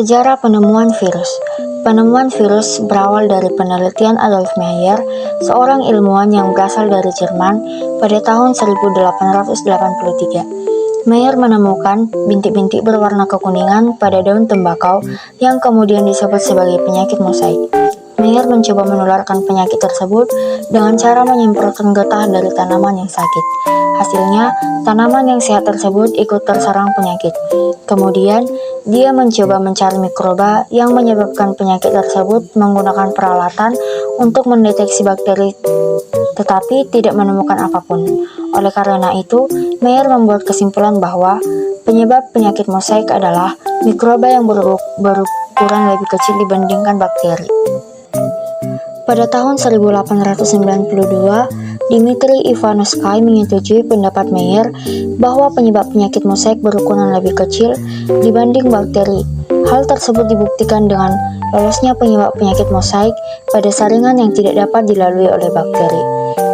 Sejarah penemuan virus. Penemuan virus berawal dari penelitian Adolf Meyer, seorang ilmuwan yang berasal dari Jerman pada tahun 1883. Meyer menemukan bintik-bintik berwarna kekuningan pada daun tembakau yang kemudian disebut sebagai penyakit mosaik. Meyer mencoba menularkan penyakit tersebut dengan cara menyemprotkan getah dari tanaman yang sakit. Hasilnya, tanaman yang sehat tersebut ikut terserang penyakit. Kemudian, dia mencoba mencari mikroba yang menyebabkan penyakit tersebut menggunakan peralatan untuk mendeteksi bakteri, tetapi tidak menemukan apapun. Oleh karena itu, Meyer membuat kesimpulan bahwa penyebab penyakit mosaik adalah mikroba yang berukuran lebih kecil dibandingkan bakteri. Pada tahun 1892, Dmitri Ivanovsky menyetujui pendapat Meyer bahwa penyebab penyakit mosaik berukuran lebih kecil dibanding bakteri. Hal tersebut dibuktikan dengan lolosnya penyebab penyakit mosaik pada saringan yang tidak dapat dilalui oleh bakteri.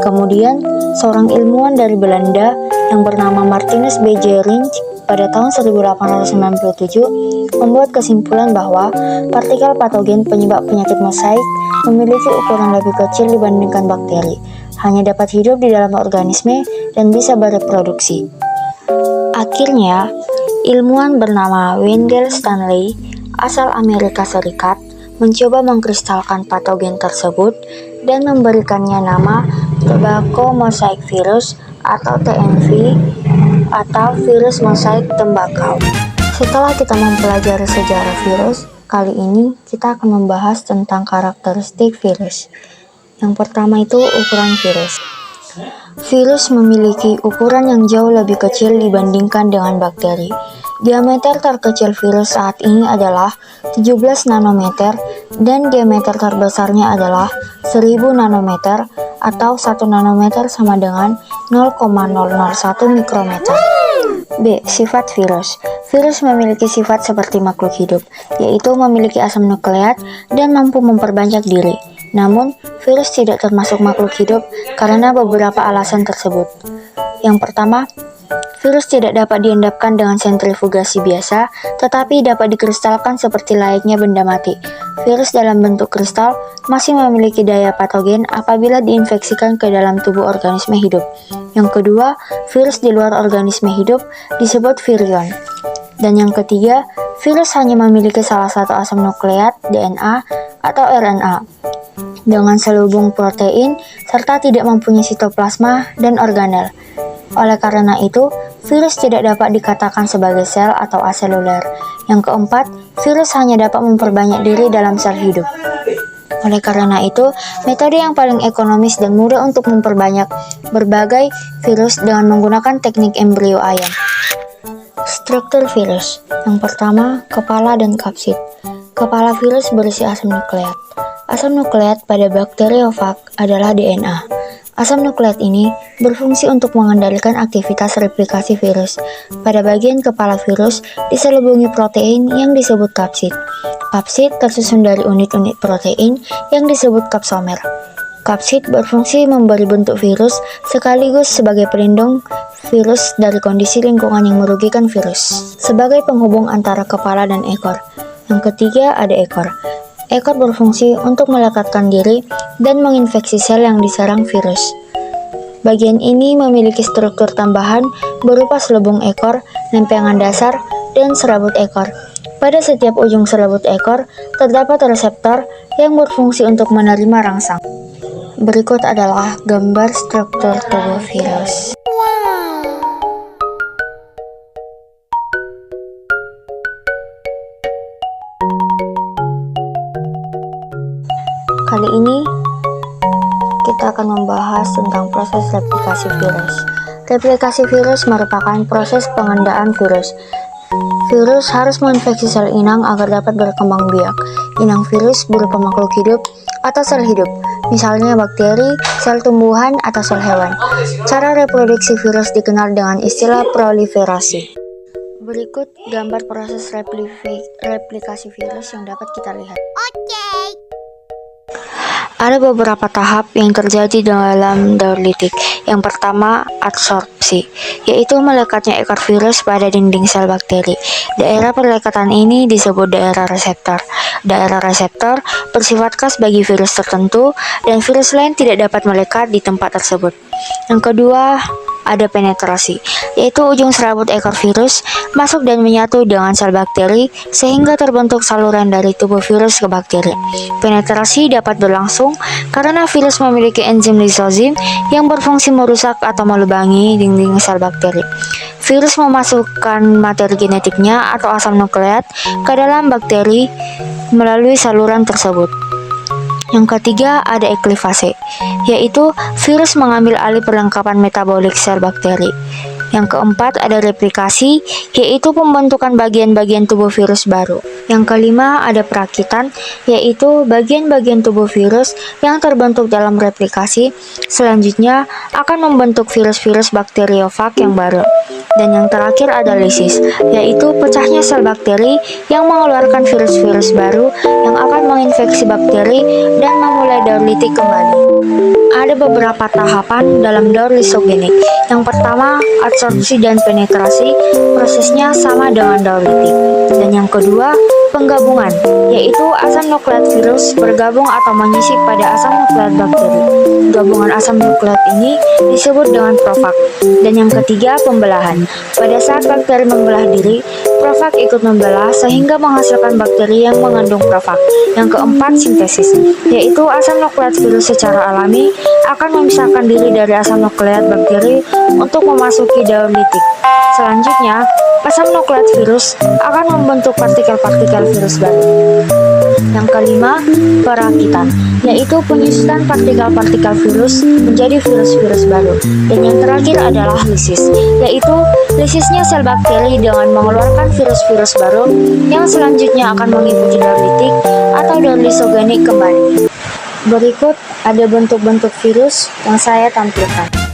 Kemudian, seorang ilmuwan dari Belanda yang bernama Martinus B. Gering pada tahun 1897 membuat kesimpulan bahwa partikel patogen penyebab penyakit mosaik memiliki ukuran lebih kecil dibandingkan bakteri, hanya dapat hidup di dalam organisme dan bisa bereproduksi. Akhirnya, ilmuwan bernama Wendell Stanley, asal Amerika Serikat, mencoba mengkristalkan patogen tersebut dan memberikannya nama Tobacco Mosaic Virus atau TMV atau virus mosaik tembakau. Setelah kita mempelajari sejarah virus, kali ini kita akan membahas tentang karakteristik virus. Yang pertama itu ukuran virus. Virus memiliki ukuran yang jauh lebih kecil dibandingkan dengan bakteri. Diameter terkecil virus saat ini adalah 17 nanometer dan diameter terbesarnya adalah 1000 nanometer atau 1 nanometer sama dengan 0,001 mikrometer. B. Sifat virus. Virus memiliki sifat seperti makhluk hidup, yaitu memiliki asam nukleat dan mampu memperbanyak diri. Namun, virus tidak termasuk makhluk hidup karena beberapa alasan tersebut. Yang pertama, virus tidak dapat diendapkan dengan sentrifugasi biasa, tetapi dapat dikristalkan seperti layaknya benda mati. Virus dalam bentuk kristal masih memiliki daya patogen apabila diinfeksikan ke dalam tubuh organisme hidup. Yang kedua, virus di luar organisme hidup disebut virion. Dan yang ketiga, virus hanya memiliki salah satu asam nukleat, DNA, atau RNA, dengan selubung protein, serta tidak mempunyai sitoplasma dan organel. Oleh karena itu, virus tidak dapat dikatakan sebagai sel atau aseluler. Yang keempat, virus hanya dapat memperbanyak diri dalam sel hidup. Oleh karena itu, metode yang paling ekonomis dan mudah untuk memperbanyak berbagai virus dengan menggunakan teknik embrio ayam. Struktur virus. Yang pertama, kepala dan kapsid. Kepala virus berisi asam nukleat. Asam nukleat pada bakteriofag adalah DNA. Asam nukleat ini berfungsi untuk mengendalikan aktivitas replikasi virus. Pada bagian kepala virus diselubungi protein yang disebut kapsid. Kapsid tersusun dari unit-unit protein yang disebut kapsomer. Kapsid berfungsi memberi bentuk virus sekaligus sebagai pelindung virus dari kondisi lingkungan yang merugikan virus. Sebagai penghubung antara kepala dan ekor. Yang ketiga ada ekor. Ekor berfungsi untuk melekatkan diri dan menginfeksi sel yang diserang virus. Bagian ini memiliki struktur tambahan berupa selubung ekor, lempengan dasar, dan serabut ekor. Pada setiap ujung serabut ekor, terdapat reseptor yang berfungsi untuk menerima rangsang. Berikut adalah gambar struktur tubuh virus. Kali ini kita akan membahas tentang proses replikasi virus. Replikasi virus merupakan proses pengendaan virus. Virus harus menginfeksi sel inang agar dapat berkembang biak. Inang virus berupa makhluk hidup atau sel hidup, misalnya bakteri, sel tumbuhan, atau sel hewan. Cara reproduksi virus dikenal dengan istilah proliferasi. Berikut gambar proses replikasi virus yang dapat kita lihat. Ada beberapa tahap yang terjadi dalam daur litik. Yang pertama, adsorpsi, yaitu melekatnya ekor virus pada dinding sel bakteri. Daerah pelekatan ini disebut daerah reseptor. Daerah reseptor bersifat khas bagi virus tertentu, dan virus lain tidak dapat melekat di tempat tersebut. Yang kedua, ada penetrasi, yaitu ujung serabut ekor virus masuk dan menyatu dengan sel bakteri sehingga terbentuk saluran dari tubuh virus ke bakteri. Penetrasi dapat berlangsung karena virus memiliki enzim lisozim yang berfungsi merusak atau melubangi dinding sel bakteri. Virus memasukkan materi genetiknya atau asam nukleat ke dalam bakteri melalui saluran tersebut. Yang ketiga, ada eklivase, yaitu virus mengambil alih perlengkapan metabolik sel bakteri. Yang keempat, ada replikasi, yaitu pembentukan bagian-bagian tubuh virus baru. Yang kelima, ada perakitan, yaitu bagian-bagian tubuh virus yang terbentuk dalam replikasi selanjutnya akan membentuk virus-virus bakteriofag yang baru. Dan yang terakhir ada lisis, yaitu pecahnya sel bakteri yang mengeluarkan virus-virus baru yang akan menginfeksi bakteri dan memulai daur litik kembali. Ada beberapa tahapan dalam daur lisogenik. Yang pertama, adsorpsi dan penetrasi, prosesnya sama dengan daur litik. Dan yang kedua, penggabungan, yaitu asam nukleat virus bergabung atau menyisip pada asam nukleat bakteri. Gabungan asam nukleat ini disebut dengan profag. Dan yang ketiga, pembelahan. Pada saat bakteri membelah diri, profag ikut membelah sehingga menghasilkan bakteri yang mengandung profag. Yang keempat, sintesis, yaitu asam nukleat virus secara alami akan memisahkan diri dari asam nukleat bakteri untuk memasuki daur litik. Selanjutnya, asam nukleat virus akan membentuk partikel-partikel virus baru. Yang kelima, perakitan, yaitu penyusutan partikel-partikel virus menjadi virus-virus baru. Dan yang terakhir adalah lisis, yaitu lisisnya sel bakteri dengan mengeluarkan virus-virus baru yang selanjutnya akan mengikuti daur litik atau daur lisogenik kembali. Berikut ada bentuk-bentuk virus yang saya tampilkan.